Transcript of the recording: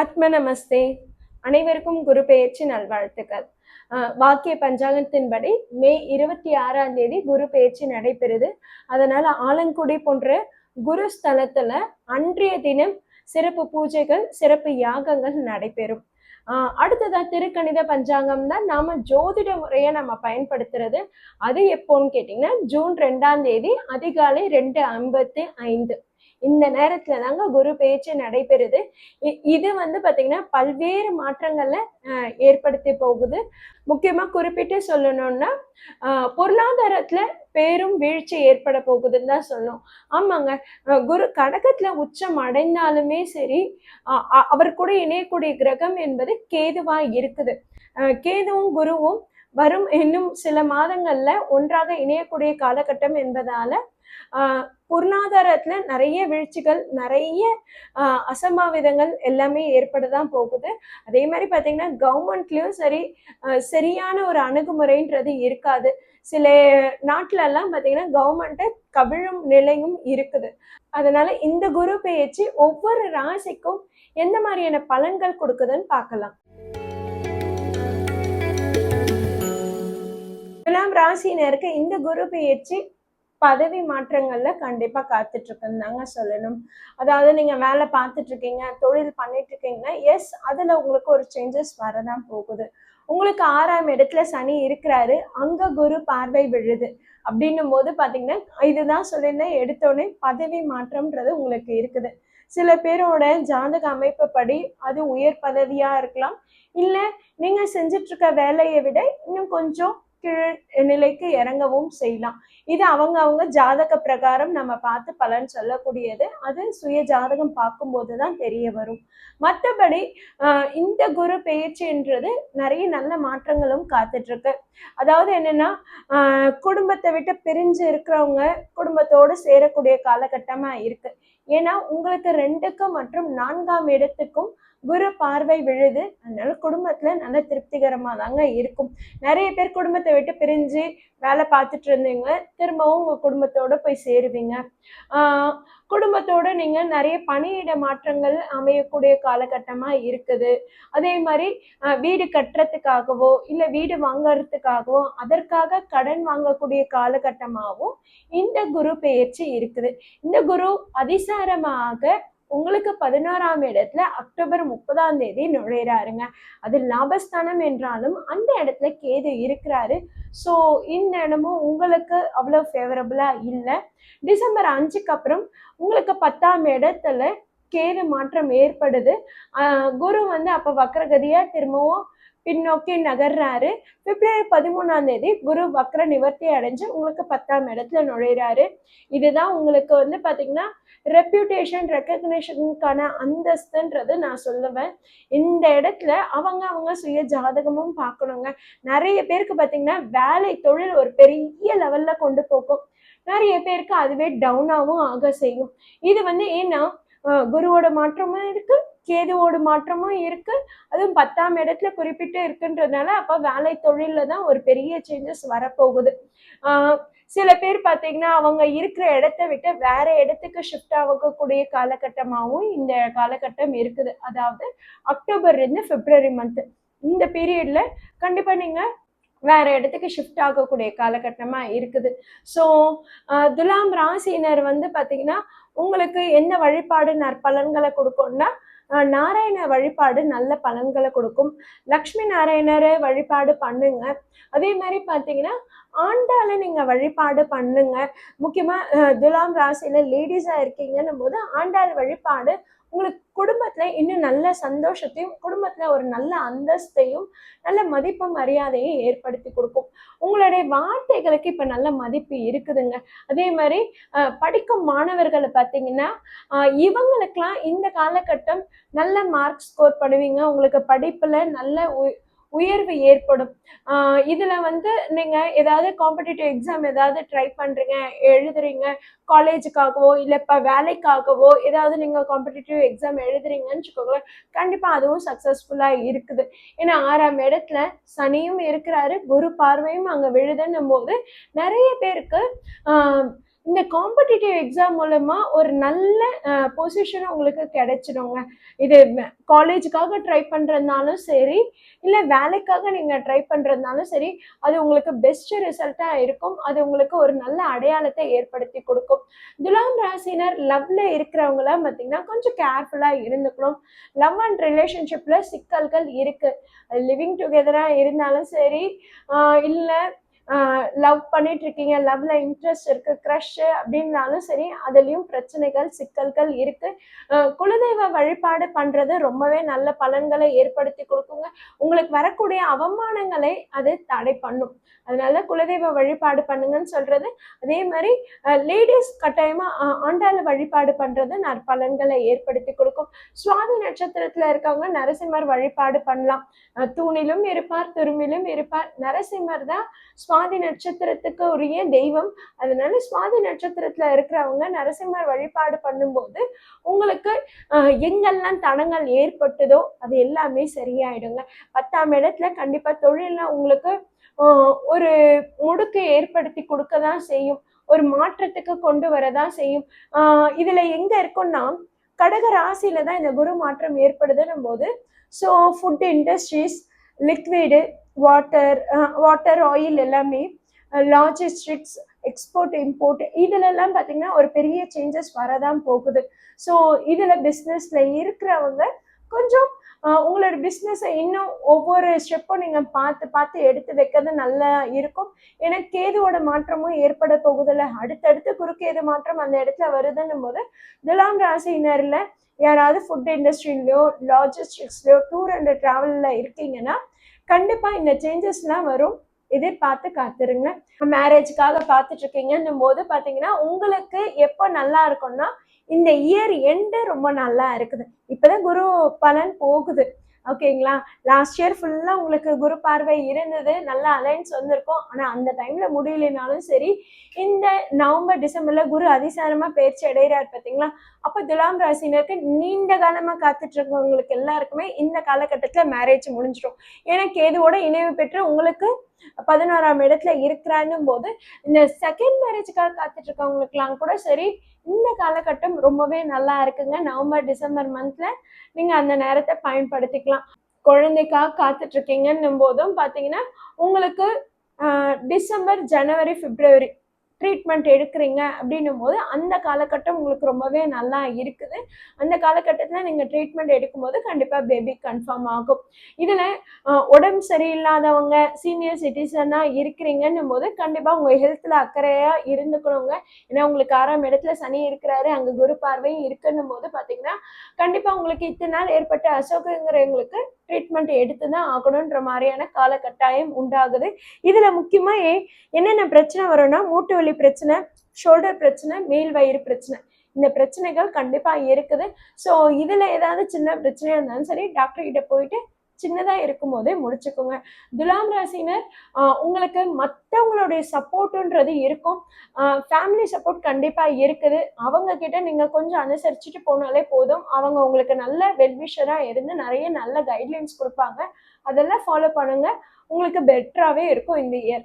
ஆத்ம நமஸ்தே. அனைவருக்கும் குரு பெயர்ச்சி நல்வாழ்த்துக்கள். வாக்கிய பஞ்சாங்கத்தின்படி மே 26ஆம் தேதி குரு பெயர்ச்சி நடைபெறுது. அதனால ஆலங்குடி போன்ற குரு ஸ்தலத்துல அன்றைய தினம் சிறப்பு பூஜைகள், சிறப்பு யாகங்கள் நடைபெறும். அடுத்ததா திருக்கணித பஞ்சாங்கம் தான் நாம ஜோதிட முறையை நம்ம பயன்படுத்துறது. அது எப்போன்னு கேட்டீங்கன்னா ஜூன் 2ஆம் தேதி அதிகாலை 2:55 இந்த நேரத்துல தாங்க குரு பெயர்ச்சி நடைபெறுது. இது பாத்தீங்கன்னா பல்வேறு மாற்றங்கள்ல ஏற்படுத்தி போகுது. முக்கியமா குறிப்பிட்டு சொல்லணும்னா பொருளாதாரத்துல பேரும் வீழ்ச்சி ஏற்பட போகுதுன்னு தான் சொல்லணும். ஆமாங்க, குரு கடகத்துல உச்சம் அடைந்தாலுமே சரி, அவர் கூட இணையக்கூடிய கிரகம் என்பது கேதுவா இருக்குது. கேதுவும் குருவும் வரும் இன்னும் சில மாதங்கள்ல ஒன்றாக இணையக்கூடிய காலகட்டம் என்பதால பொருளாதாரத்துல நிறைய வீழ்ச்சிகள், நிறைய அசம்பாவிதங்கள் எல்லாமே ஏற்படதான் போகுது. அதே மாதிரி பாத்தீங்கன்னா கவர்மெண்ட்லயும் சரியான ஒரு அணுகுமுறைன்றது இருக்காது. சில நாட்டுல எல்லாம் பாத்தீங்கன்னா கவர்மெண்ட்டை கவிழும் நிலையும் இருக்குது. அதனால இந்த குரு பெயர்ச்சி ஒவ்வொரு ராசிக்கும் எந்த மாதிரியான பலன்கள் கொடுக்குதுன்னு பார்க்கலாம். துலாம் ராசினருக்கு இந்த குரு பெயர்ச்சி பதவி மாற்றங்கள்ல கண்டிப்பா காத்துட்டு இருக்குன்னு தாங்க சொல்லணும். அதாவது நீங்க வேலை பார்த்துட்டு இருக்கீங்க, தொழில் பண்ணிட்டு இருக்கீங்கன்னா எஸ், அதுல உங்களுக்கு ஒரு சேஞ்சஸ் வரதான் போகுது. உங்களுக்கு 6ஆம் இடத்துல சனி இருக்கிறாரு, அங்க குரு பார்வை விழுது. அப்படின்னும் போது பாத்தீங்கன்னா இதுதான் சொல்லியிருந்தேன், எடுத்தோடனே பதவி மாற்றம்ன்றது உங்களுக்கு இருக்குது. சில பேரோட ஜாதக அமைப்பு படி அது உயர் பதவியா இருக்கலாம், இல்ல நீங்க செஞ்சிட்டு இருக்க வேலையை விட இன்னும் கொஞ்சம் கீழ் நிலைக்கு இறங்கவும் செய்யலாம். இது அவங்க ஜாதக பிரகாரம் நம்ம பார்த்து பலன் சொல்லக்கூடியது. அது சுய ஜாதகம் பார்க்கும்போதுதான் தெரிய வரும். மற்றபடி இந்த குரு பெயர்ச்சின்றது நிறைய நல்ல மாற்றங்களும் காத்துட்டு இருக்கு. அதாவது என்னன்னா குடும்பத்தை விட்டு பிரிஞ்சு இருக்கிறவங்க குடும்பத்தோடு சேரக்கூடிய காலகட்டமா இருக்கு. ஏன்னா உங்களுக்கு 2க்கும் மற்றும் 4ஆம் இடத்துக்கும் குரு பார்வை விழுது. அதனால குடும்பத்துல நல்ல திருப்திகரமா தாங்க இருக்கும். நிறைய பேர் குடும்பத்தை விட்டு பிரிஞ்சு வேலை பார்த்துட்டு இருந்தீங்க, திரும்பவும் உங்க குடும்பத்தோட போய் சேருவீங்க. குடும்பத்தோட நீங்க நிறைய பணியிட மாற்றங்கள் அமையக்கூடிய காலகட்டமா இருக்குது. அதே மாதிரி வீடு கட்டுறதுக்காகவோ இல்ல வீடு வாங்கறதுக்காகவோ அதற்காக கடன் வாங்கக்கூடிய காலகட்டமாகவும் இந்த குரு பெயர்ச்சி இருக்குது. இந்த குரு அதிசாரமாக உங்களுக்கு 11ஆம் இடத்துல அக்டோபர் 30ஆம் தேதி நுழையிறாருங்க. அது லாபஸ்தானம் என்றாலும் அந்த இடத்துல கேது இருக்கிறாரு. ஸோ இந்த இடமும் உங்களுக்கு அவ்வளோ ஃபேவரபிளா இல்லை. டிசம்பர் 5க்கு அப்புறம் உங்களுக்கு 10ஆம் இடத்துல கேது மாற்றம் ஏற்படுது. குரு அப்ப வக்ரகதியா திரும்பவும் பின்னோக்கி நகர்றாரு. பிப்ரவரி 13ஆம் தேதி குரு வக்ர நிவர்த்தி அடைஞ்சு உங்களுக்கு 10ஆம் இடத்துல நுழையிறாரு. இதுதான் உங்களுக்கு பாத்தீங்கன்னா ரெப்யூட்டேஷன் ரெக்கக்னிஷனுக்கான அந்தஸ்துன்றது நான் சொல்லுவேன். இந்த இடத்துல அவங்க சுய ஜாதகமும் பார்க்கணுங்க. நிறைய பேருக்கு பாத்தீங்கன்னா வேலை தொழில் ஒரு பெரிய லெவல்ல கொண்டு போகும், நிறைய பேருக்கு அதுவே டவுனாவும் ஆக செய்யும். இது ஏன்னா குருவோட மாற்றமும் இருக்கு, கேதுவோட மாற்றமும் இருக்கு, அதுவும் 10ஆம் இடத்துல குறிப்பிட்டு இருக்குன்றதுனால அப்ப வேலை தொழில தான் ஒரு பெரிய சேஞ்சஸ் வரப்போகுது. சில பேர் பாத்தீங்கன்னா அவங்க இருக்கிற இடத்த விட்டு வேற இடத்துக்கு ஷிஃப்ட் ஆகக்கூடிய காலகட்டமாகவும் இந்த காலகட்டம் இருக்குது. அதாவது அக்டோபர்ல இருந்து பிப்ரவரி மந்த் இந்த பீரியட்ல கண்டிப்பா நீங்க வேற இடத்துக்கு ஷிஃப்ட் ஆகக்கூடிய காலகட்டமா இருக்குது. ஸோ துலாம் ராசினர் பாத்தீங்கன்னா உங்களுக்கு என்ன வழிபாடு நற்பலன்களை கொடுக்கும்னா நாராயண வழிபாடு நல்ல பலன்களை கொடுக்கும். லக்ஷ்மி நாராயணரை வழிபாடு பண்ணுங்க. அதே மாதிரி பாத்தீங்கன்னா ஆண்டால நீங்க வழிபாடு பண்ணுங்க. முக்கியமா துலாம் ராசியில லேடிஸா இருக்கீங்கன்னும் போது ஆண்டாள் வழிபாடு உங்களுக்கு குடும்பத்துல இன்னும் நல்ல சந்தோஷத்தையும் குடும்பத்துல ஒரு நல்ல அந்தஸ்தையும் நல்ல மதிப்பு மரியாதையும் ஏற்படுத்தி கொடுக்கும். உங்களுடைய வார்த்தைகளுக்கு இப்ப நல்ல மதிப்பு இருக்குதுங்க. அதே மாதிரி படிக்கும் மாணவர்களை பார்த்தீங்கன்னா இவங்களுக்கெல்லாம் இந்த காலகட்டம் நல்ல மார்க் ஸ்கோர் பண்ணுவீங்க. உங்களுக்கு படிப்புல நல்ல உயர்வு ஏற்படும். இதுல நீங்க ஏதாவது காம்படிட்டிவ் எக்ஸாம் ஏதாவது ட்ரை பண்றீங்க, எழுதுறீங்க, காலேஜுக்காகவோ இல்ல இப்ப வேலைக்காகவோ ஏதாவது நீங்க காம்படிட்டிவ் எக்ஸாம் எழுதுறீங்கன்னு வச்சுக்கோங்களேன், கண்டிப்பா அதுவும் சக்சஸ்ஃபுல்லா இருக்குது. ஏன்னா 6ஆம் இடத்துல சனியும் இருக்கிறாரு, குரு பார்வையும் அங்க விழுதுன்னும் போது நிறைய பேருக்கு இந்த காம்படிட்டிவ் எக்ஸாம் மூலமா ஒரு நல்ல பொசிஷன் உங்களுக்கு கிடைச்சிடுங்க. இது காலேஜுக்காக ட்ரை பண்றதுனாலும் சரி, இல்ல வேலைக்காக நீங்க ட்ரை பண்றதுனாலும் சரி, அது உங்களுக்கு பெஸ்ட் ரிசல்ட்டா இருக்கும். அது உங்களுக்கு ஒரு நல்ல அடையாளத்தை ஏற்படுத்தி கொடுக்கும். துலாம் ராசினர் லவ்ல இருக்கிறவங்களாம் பார்த்தீங்கன்னா கொஞ்சம் கேர்ஃபுல்லா இருந்துக்கணும். லவ் அண்ட் ரிலேஷன்ஷிப்ல சிக்கல்கள் இருக்கு. லிவிங் டுகெதரா இருந்தாலும் சரி, இல்ல லவ் பண்ணிட்டு இருக்கீங்க, லவ்ல இன்ட்ரெஸ்ட் இருக்கு, க்ரஷ் அப்படின்னாலும் சரி, அதுலயும் பிரச்சனைகள் சிக்கல்கள் இருக்கு. குலதெய்வ வழிபாடு பண்றது ரொம்பவே நல்ல பலன்களை ஏற்படுத்தி கொடுக்குங்க. உங்களுக்கு வரக்கூடிய அவமானங்களை அது தடை பண்ணும். அதனால குலதெய்வ வழிபாடு பண்ணுங்கன்னு சொல்றது. அதே மாதிரி லேடிஸ் கட்டாயமா ஆண்டாள வழிபாடு பண்றது நற்பலன்களை ஏற்படுத்தி கொடுக்கும். சுவாதி நட்சத்திரத்துல இருக்கவங்க நரசிம்மர் வழிபாடு பண்ணலாம். தூணிலும் இருப்பார், துரும்பிலும் இருப்பார். நரசிம்மர் தான் சுவாதி நட்சத்திரத்துக்கு உரிய தெய்வம். அதனால சுவாதி நட்சத்திரத்துல இருக்கிறவங்க நரசிம்மர் வழிபாடு பண்ணும்போது உங்களுக்கு எங்கெல்லாம் தடங்கள் ஏற்பட்டதோ அது எல்லாமே சரியாயிடுங்க. 10ஆம் இடத்துல கண்டிப்பா தொழில உங்களுக்கு ஒரு முடுக்கு ஏற்படுத்தி கொடுக்கதான் செய்யும். ஒரு மாற்றத்துக்கு கொண்டு வரதான் செய்யும். இதுல எங்க இருக்கும்னா கடக ராசியில தான் இந்த குரு மாற்றம் ஏற்படுதுன்னும் போது, so food industries, liquid, water oil எல்லாமே, லாஜிஸ்டிக்ஸ், எக்ஸ்போர்ட் இம்போர்ட் இதுலெல்லாம் பார்த்தீங்கன்னா ஒரு பெரிய சேஞ்சஸ் வரதான் போகுது. ஸோ இதுல பிஸ்னஸ்ல இருக்கிறவங்க கொஞ்சம் உங்களோட பிஸ்னஸை இன்னும் ஒவ்வொரு ஸ்டெப்பும் நீங்க பார்த்து பார்த்து எடுத்து வைக்கிறது நல்லா இருக்கும். ஏன்னா கேதுவோட மாற்றமும் ஏற்பட போகுதுல்ல, அடுத்தடுத்து குறுக்கேது மாற்றம் அந்த இடத்துல வருதுன்னும் போது துலாம் ராசியினர்ல யாராவது ஃபுட் இண்டஸ்ட்ரியிலையோ லாஜிஸ்டிக்ஸ்லையோ டூர் அண்ட் டிராவல்ல இருக்கீங்கன்னா கண்டிப்பா இந்த சேஞ்சஸ்லாம் வரும். எதிர்பார்த்து காத்துருங்க. மேரேஜ்க்காக பார்த்துட்டு இருக்கீங்கன்னும் போது பாத்தீங்கன்னா உங்களுக்கு எப்போ நல்லா இருக்கும்னா இந்த இயர் எண்டு ரொம்ப நல்லா இருக்குது. இப்பதான் குரு பலன் போகுது. ஓகேங்களா? லாஸ்ட் இயர் ஃபுல்லா உங்களுக்கு குரு பார்வை இருந்தது, நல்ல அலைன்ஸ் வந்திருக்கும். ஆனா அந்த டைம்ல முடியலனாலும் சரி, இந்த நவம்பர் டிசம்பர்ல குரு அதிசாரமா பயிற்சி அடைகிறார் பார்த்தீங்களா? அப்ப துலாம் ராசினருக்கு நீண்ட காலமா காத்துட்டு இருக்கவங்களுக்கு எல்லாருக்குமே இந்த காலகட்டத்துல மேரேஜ் முடிஞ்சிடும். ஏன்னா கேதுவோட இணைவு பெற்று உங்களுக்கு 11ஆம் இடத்துல இருக்கிறான்னும் போது இந்த செகண்ட் மேரேஜுக்காக காத்துட்டு இருக்கவங்களுக்குலாம் கூட சரி, இந்த காலகட்டம் ரொம்பவே நல்லா இருக்குங்க. நவம்பர் டிசம்பர் மந்த்ல நீங்க அந்த நேரத்தை பயன்படுத்திக்கலாம். குழந்தைக்காக காத்துட்டு இருக்கீங்கன்னும் போதும் பாத்தீங்கன்னா உங்களுக்கு டிசம்பர், ஜனவரி, பிப்ரவரி ட்ரீட்மெண்ட் எடுக்கிறீங்க அப்படின்னும் போது அந்த காலகட்டம் உங்களுக்கு ரொம்பவே நல்லா இருக்குது. அந்த காலகட்டத்தில் நீங்கள் ட்ரீட்மெண்ட் எடுக்கும்போது கண்டிப்பாக பேபி கன்ஃபார்ம் ஆகும். இதில் உடம்பு சரியில்லாதவங்க, சீனியர் சிட்டிசனாக இருக்கிறீங்கன்னும் போது கண்டிப்பாக உங்கள் ஹெல்த்தில் அக்கறையாக இருந்துக்கணுங்க. ஏன்னா உங்களுக்கு 6ஆம் இடத்துல சனி இருக்கிறாரு, அங்கே குரு பார்வையும் இருக்குன்னும் போது பார்த்தீங்கன்னா கண்டிப்பாக உங்களுக்கு இத்தனை நாள் ஏற்பட்ட அசோகங்கிறவங்களுக்கு ட்ரீட்மெண்ட் எடுத்து தான் ஆகணுன்ற மாதிரியான காலகட்டாயம் உண்டாகுது. இதில் முக்கியமாக என்னென்ன பிரச்சனை வரும்னா மூட்டு வலி பிரச்சனை, ஷோல்டர் பிரச்சனை, மேல் வயிறு பிரச்சனை, இந்த பிரச்சனைகள் கண்டிப்பா இருக்குது. ஸோ இதுல ஏதாவது சின்ன பிரச்சனையா இருந்தாலும் சரி டாக்டர் கிட்ட போயிட்டு சின்னதா இருக்கும் போதே முடிச்சுக்கோங்க. துலாம் ராசினர் உங்களுக்கு மற்றவங்களுடைய சப்போர்ட்டுன்றது இருக்கும். ஃபேமிலி சப்போர்ட் கண்டிப்பா இருக்குது. அவங்க கிட்ட நீங்க கொஞ்சம் அனுசரிச்சுட்டு போனாலே போதும். அவங்க உங்களுக்கு நல்ல வெல்விஷரா இருந்து நிறைய நல்ல கைட்லைன்ஸ் கொடுப்பாங்க. அதெல்லாம் ஃபாலோ பண்ணுங்க. உங்களுக்கு பெட்டராகவே இருக்கும் இந்த இயர்.